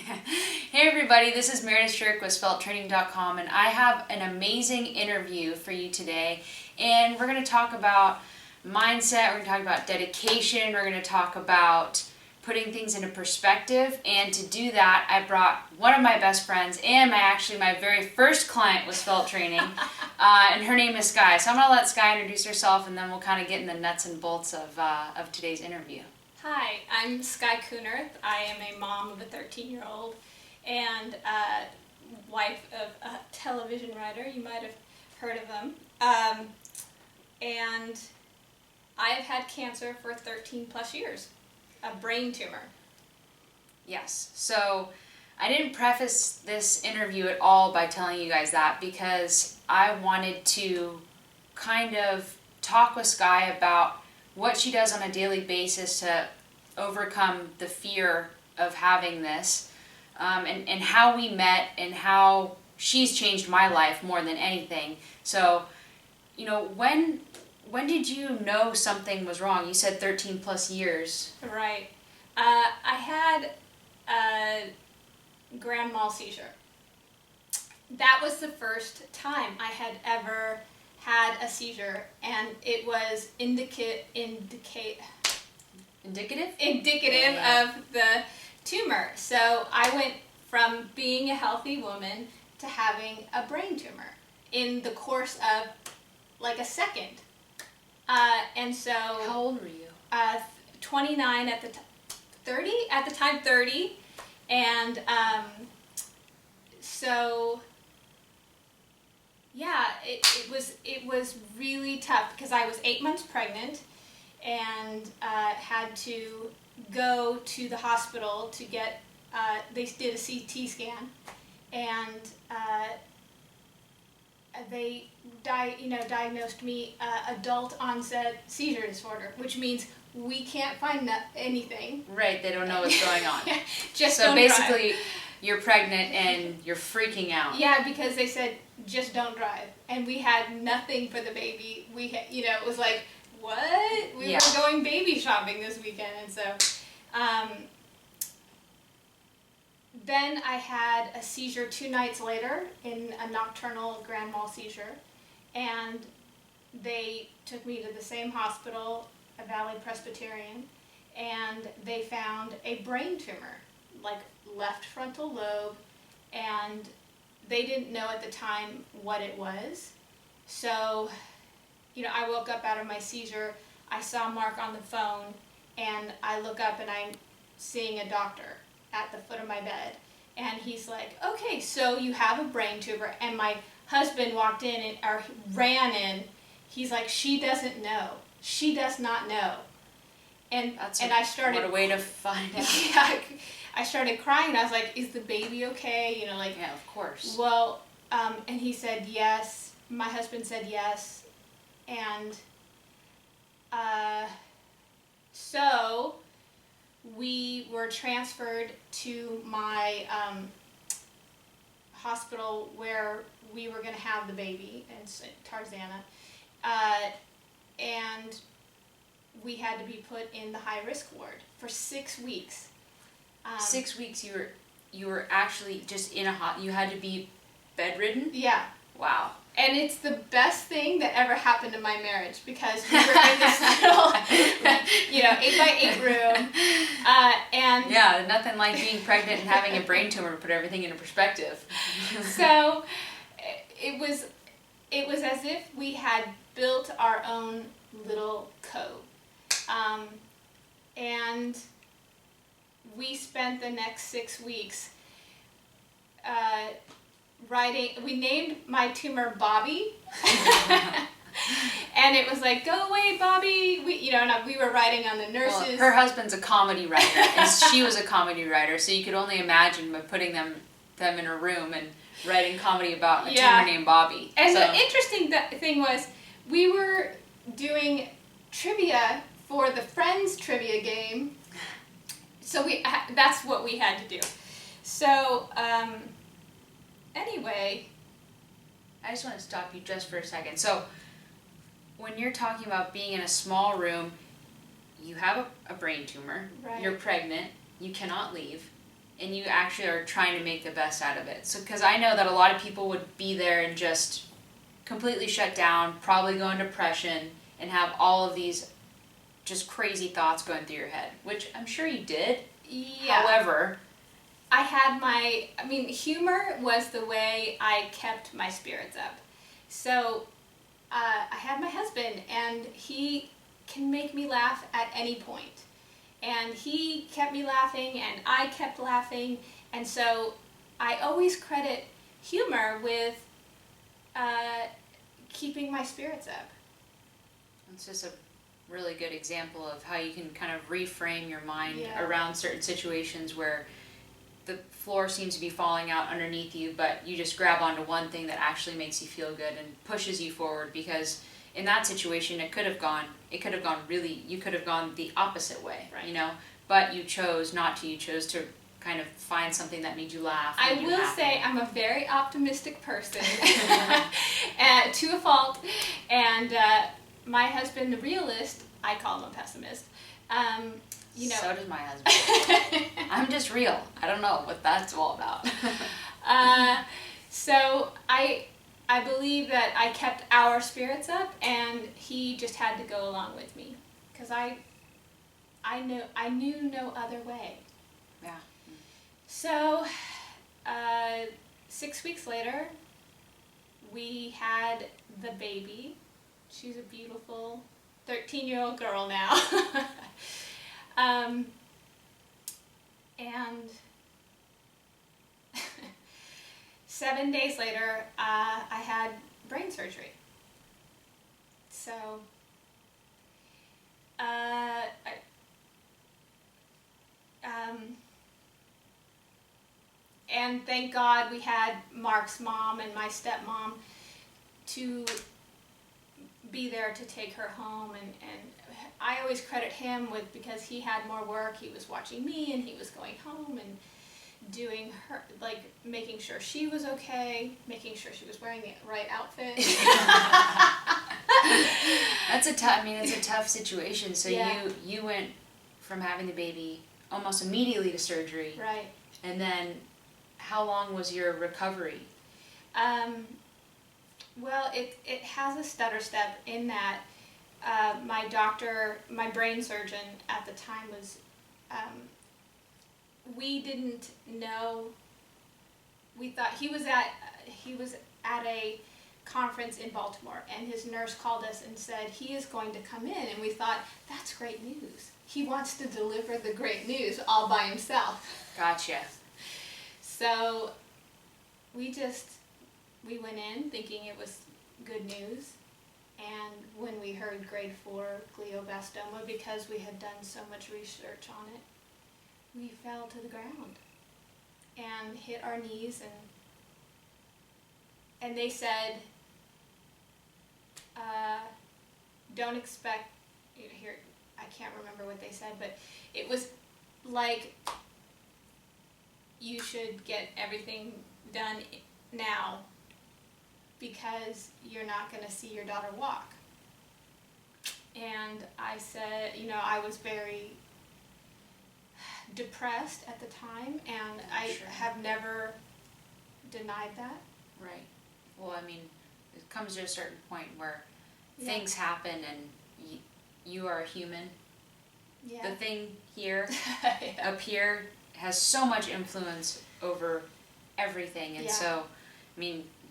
Hey everybody, this is Meredith Shirk with SvelteTraining.com, and I have an amazing interview for you today. And we're going to talk about mindset, we're going to talk about dedication, we're going to talk about putting things into perspective. And to do that, I brought one of my best friends and my very first client with Svelte Training, and her name is Sky. So I'm going to let Sky introduce herself, and then we'll kind of get in the nuts and bolts of today's interview. Hi, I'm Sky Coonerth. I am a mom of a 13-year-old and wife of a television writer. You might have heard of them. And I have had cancer for 13 plus years, a brain tumor. Yes, so I didn't preface this interview at all by telling you guys that because I wanted to kind of talk with Sky about what she does on a daily basis to overcome the fear of having this, and how we met and how she's changed my life more than anything. So, when did you know something was wrong? You said 13 plus years. Right. I had a grand mal seizure. That was the first time I had ever had a seizure, and it was indicative of the tumor. So I went from being a healthy woman to having a brain tumor in the course of like a second. And so How old were you? 29 at the 30 at the time, 30, and so yeah, it was really tough because I was 8 months pregnant and had to go to the hospital to get, they did a CT scan, and they diagnosed me adult onset seizure disorder, which means we can't find anything. Right, they don't know what's going on. Just so don't basically, drive. You're pregnant and you're freaking out. Yeah, because they said just don't drive, and we had nothing for the baby. We had, it was like, what? We were going baby shopping this weekend, and so then I had a seizure 2 nights later in a nocturnal grand mal seizure, and they took me to the same hospital, a Valley Presbyterian, and they found a brain tumor, like left frontal lobe, and they didn't know at the time what it was. So, I woke up out of my seizure, I saw Mark on the phone, and I look up and I'm seeing a doctor at the foot of my bed. And he's like, okay, so you have a brain tumor. And my husband walked in or ran in. He's like, she doesn't know. She does not know. And I started... What a way to find out. Yeah, I started crying. I was like, is the baby okay? Yeah, of course. Well, and he said yes. My husband said yes. And so we were transferred to my hospital where we were going to have the baby in Tarzana, and we had to be put in the high-risk ward for 6 weeks. 6 weeks you were actually just in you had to be bedridden? Yeah. Wow. And it's the best thing that ever happened in my marriage because we were in this little, 8x8 room, and... Yeah, nothing like being pregnant and having a brain tumor to put everything into perspective. So, it was as if we had built our own little code. And we spent the next 6 weeks we named my tumor Bobby, and it was like, go away, Bobby. We were writing on the nurses. Well, her husband's a comedy writer, and she was a comedy writer, so you could only imagine by putting them in a room and writing comedy about a tumor named Bobby. And the interesting thing was, we were doing trivia for the Friends trivia game, so that's what we had to do. So, anyway, I just want to stop you just for a second. So, when you're talking about being in a small room, you have a brain tumor, right. You're pregnant, you cannot leave, and you actually are trying to make the best out of it. So, because I know that a lot of people would be there and just completely shut down, probably go into depression, and have all of these just crazy thoughts going through your head, which I'm sure you did. Yeah. However, humor was the way I kept my spirits up. So I had my husband, and he can make me laugh at any point. And he kept me laughing, and I kept laughing. And so I always credit humor with keeping my spirits up. it's just a really good example of how you can kind of reframe your mind Yeah. around certain situations where the floor seems to be falling out underneath you, but you just grab onto one thing that actually makes you feel good and pushes you forward, because in that situation you could have gone the opposite way, Right. you know, but you chose not to. You chose to kind of find something that made you laugh. I made you will happy. say I'm a very optimistic person to a fault, and my husband, the realist, I call him a pessimist. So does my husband. I'm just real. I don't know what that's all about. So I believe that I kept our spirits up, and he just had to go along with me, because I knew no other way. Yeah. So 6 weeks later, we had the baby. She's a beautiful 13-year-old girl now. And 7 days later, I had brain surgery. So, and thank God we had Mark's mom and my stepmom to be there to take her home, and I always credit him with, because he had more work, he was watching me, and he was going home and doing her, like, making sure she was okay, making sure she was wearing the right outfit. It's a tough situation. So Yeah. you went from having the baby almost immediately to surgery. Right. And then how long was your recovery? Well, it has a stutter step in that my doctor, my brain surgeon at the time was, we didn't know, we thought he was at a conference in Baltimore, and his nurse called us and said he is going to come in, and we thought, that's great news. He wants to deliver the great news all by himself. Gotcha. So we went in thinking it was good news, and when we heard grade 4 glioblastoma, because we had done so much research on it, we fell to the ground and hit our knees, and they said, don't expect, here, I can't remember what they said, but it was like, you should get everything done now, because you're not going to see your daughter walk. And I said, I was very depressed at the time, and I Sure. have never denied that. Right. Well, it comes to a certain point where Yeah. things happen, and you are a human. Yeah. The thing here, Yeah. up here, has so much influence over everything, and Yeah. so,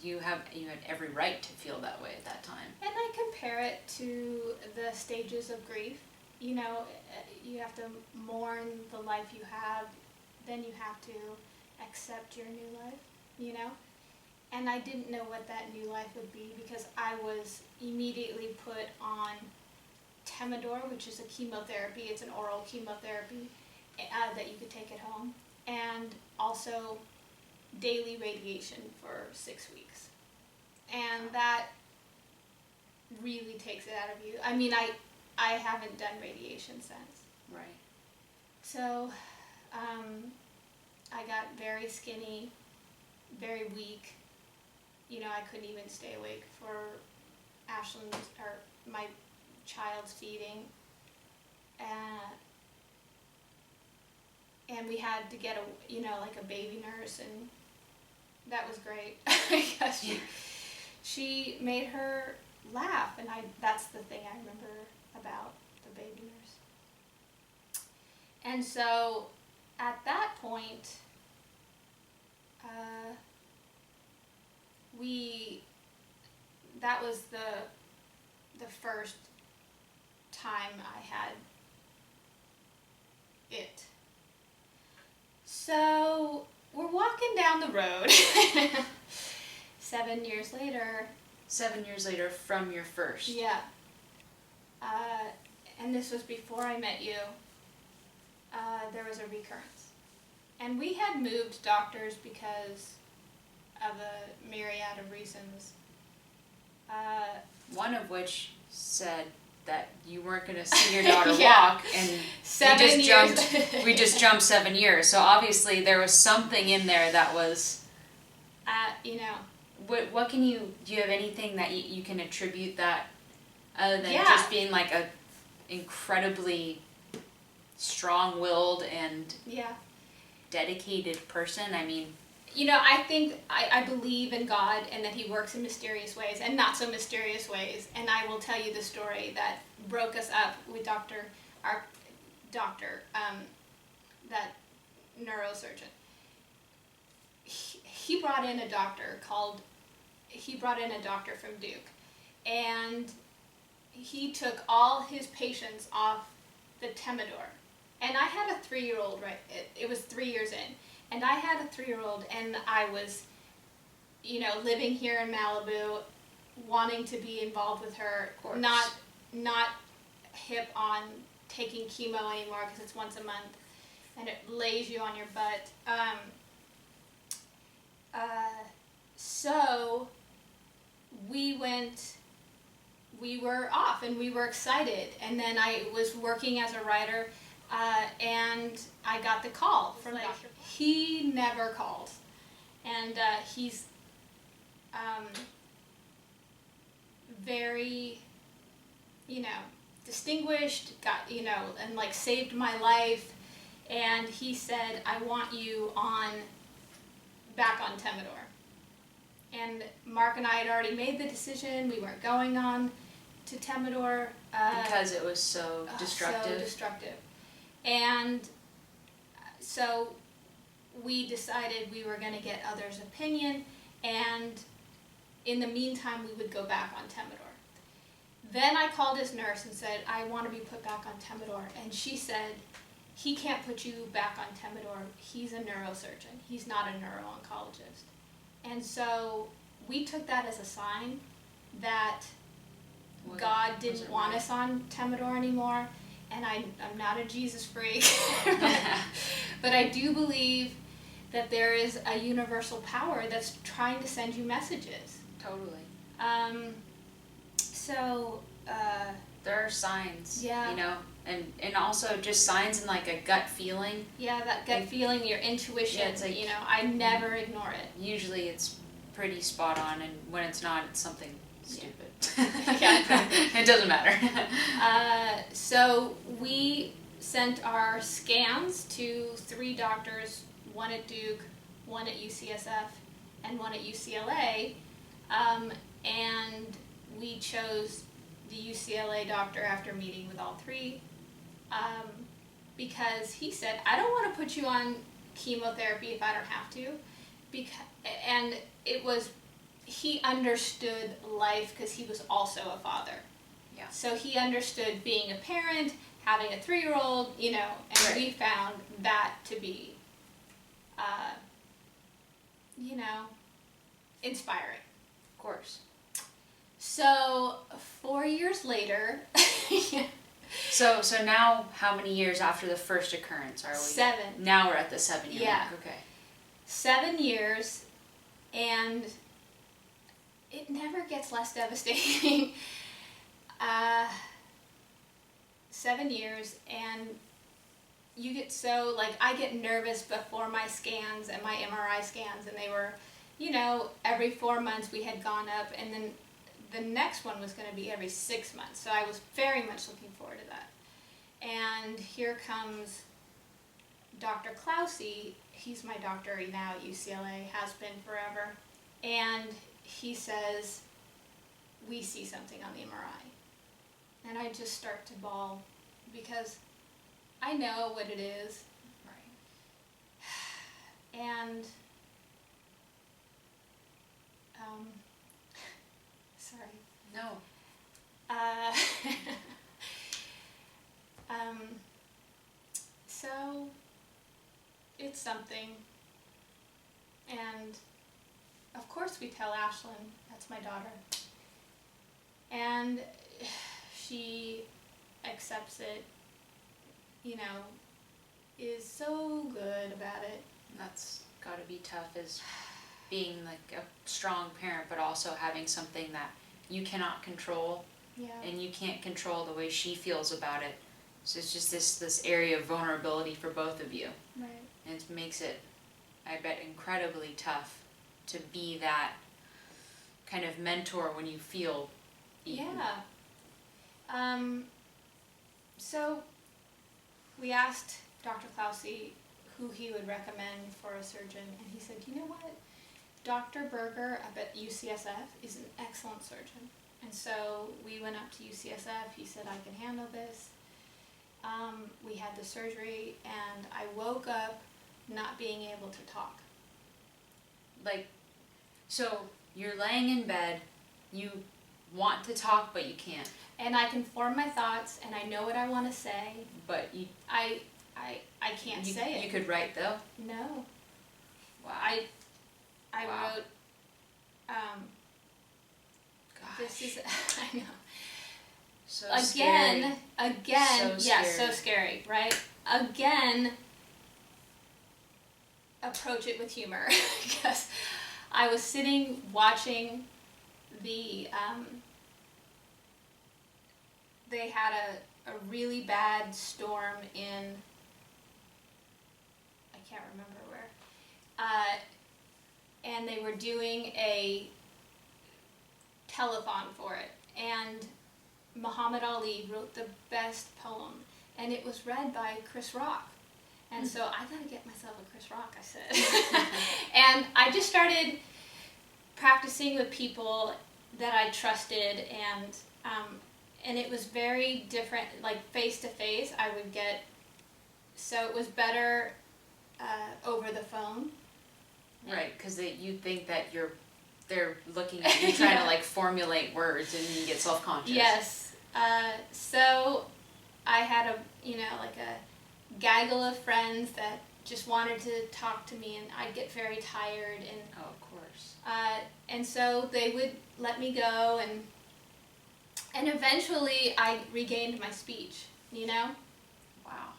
you had every right to feel that way at that time. And I compare it to the stages of grief. You have to mourn the life you have, then you have to accept your new life, And I didn't know what that new life would be, because I was immediately put on Temodor, which is a chemotherapy. It's an oral chemotherapy that you could take at home, and also daily radiation for 6 weeks. And that really takes it out of you. I haven't done radiation since. Right. So I got very skinny, very weak. I couldn't even stay awake for Ashlyn's, or my child's feeding. And and we had to get like a baby nurse, and that was great. Because she made her laugh, and that's the thing I remember about the baby nurse. And so at that point, that was the first time I had it. So we're walking down the road 7 years later. 7 years later from your first. Yeah. And this was before I met you. There was a recurrence. And we had moved doctors because of a myriad of reasons. One of which said that you weren't going to see your daughter Yeah. walk, and 7 years. we just jumped 7 years. So obviously there was something in there that was, What can do you have anything that you can attribute that, other than just being like a incredibly strong-willed and dedicated person? I mean, I think I believe in God, and that He works in mysterious ways and not so mysterious ways. And I will tell you the story that broke us up with our doctor, that neurosurgeon. He brought in a doctor from Duke, and he took all his patients off the Temidor. And I had a 3-year-old, right? It was 3 years in. And I had a 3-year-old, and I was, living here in Malibu, wanting to be involved with her, not hip on taking chemo anymore because it's once a month, and it lays you on your butt. So we were off, and we were excited, and then I was working as a writer, and I got the call from the doctor. He never called, and he's very, distinguished, and saved my life, and he said, I want you back on Temidor. And Mark and I had already made the decision. We weren't going on to Temidor. because it was so destructive. So destructive. And so we decided we were going to get others' opinion, and in the meantime we would go back on Temidor. Then I called his nurse and said, I want to be put back on Temidor. And she said, he can't put you back on Temidor. He's a neurosurgeon. He's not a neuro-oncologist. And so we took that as a sign that God didn't want us on Temidor anymore. And I'm not a Jesus freak, but I do believe that there is a universal power that's trying to send you messages. Totally. So there are signs, yeah. And also just signs and like a gut feeling. Yeah, that gut feeling, your intuition, Yeah, it's like, I never ignore it. Usually it's pretty spot on, and when it's not, it's something stupid. Yeah. It doesn't matter. So we sent our scans to 3 doctors, one at Duke, one at UCSF, and one at UCLA, and we chose the UCLA doctor after meeting with all 3, because he said, I don't want to put you on chemotherapy if I don't have to, and he understood life because he was also a father. Yeah. So he understood being a parent, having a 3-year-old, and right. We found that to be, inspiring. Of course. So 4 years later, So now, how many years after the first occurrence are we? 7. Now we're at the 7-year Yeah. mark. Okay. 7 years, and it never gets less devastating. 7 years, and you get so, I get nervous before my scans and my MRI scans, and they were, every 4 months we had gone up, and then the next one was going to be every 6 months, so I was very much looking forward to that. And here comes Dr. Klausy, he's my doctor now at UCLA, has been forever, and he says, we see something on the MRI. And I just start to bawl because I know what it is. Right. And, sorry. No. Uh, so it's something, and of course we tell Ashlyn, that's my daughter, and she accepts it, you know, is so good about it. That's gotta be tough, is being like a strong parent, but also having something that you cannot control, Yeah. and you can't control the way she feels about it. So it's just this area of vulnerability for both of you. Right. And it makes it, I bet, incredibly tough to be that kind of mentor when you feel beaten. Yeah. So we asked Dr. Klausy who he would recommend for a surgeon, and he said, you know what? Dr. Berger up at UCSF is an excellent surgeon. And so we went up to UCSF, he said, I can handle this. We had the surgery, and I woke up not being able to talk. Like, so you're laying in bed, you want to talk, but you can't. And I can form my thoughts, and I know what I want to say. But you I can't say it. You could write, though? No. Wow. I Wow. wrote, Gosh. this is, I know. So Again, So yes, scary. so scary, right? Again, approach it with humor, because I was sitting watching the, they had a really bad storm in, I can't remember where, and they were doing a telethon for it, and Muhammad Ali wrote the best poem, and it was read by Chris Rock. And so I gotta get myself a Chris Rock, I said. And I just started practicing with people that I trusted, and it was very different, like face to face I would get, so it was better over the phone. Right, because you think that they're looking at you trying to like formulate words, and you get self-conscious. Yes. So I had like a gaggle of friends that just wanted to talk to me, and I'd get very tired, and Oh, of course. and so they would let me go, and eventually I regained my speech, you know. Wow.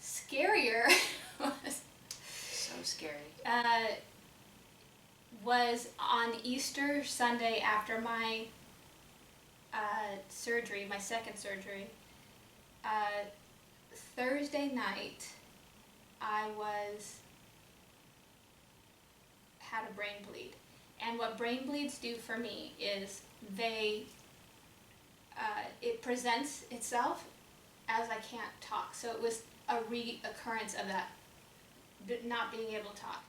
Scarier was So scary. was on Easter Sunday after my surgery, my second surgery. Thursday night, I had a brain bleed, and what brain bleeds do for me is it presents itself as I can't talk. So it was a reoccurrence of that, not being able to talk.